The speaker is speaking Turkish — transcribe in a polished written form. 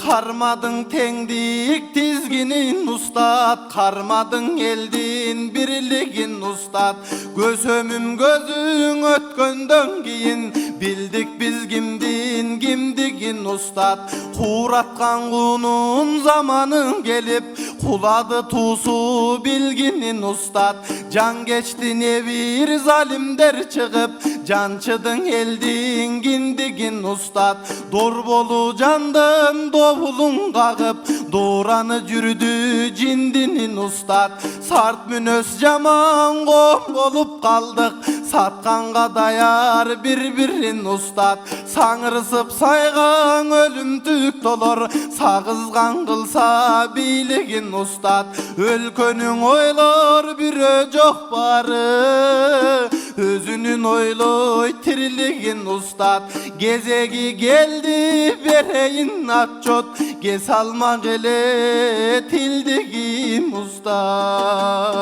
Karmadın tengdik tizginin ustat, karmadın eldin birligin ustat. Gözümüm gözün ötkөндөн kийин bildik biz kimdin kimdigin ustat. Kuratkan kunun zamanın gelip kuladı tuğsu bilginin ustat. Can geçti nevir zalimder çıkıp cançıdın eldin kindigin ustat. Dor bolu candın dovulun kakıp doğranı jürdü cindinin ustat. Sart münös jaman kom bolup kaldık satkanga dayar birbirin ustat. Sаңырысып сайgan ölümtük dolor sagızgan kılsa biligin ustat. Өлкөнүң ойлor biri жок bары özünün oyloy tiriligin ustat. Gezegi geldi vereyin atçot gez almak ele tildigim ustat.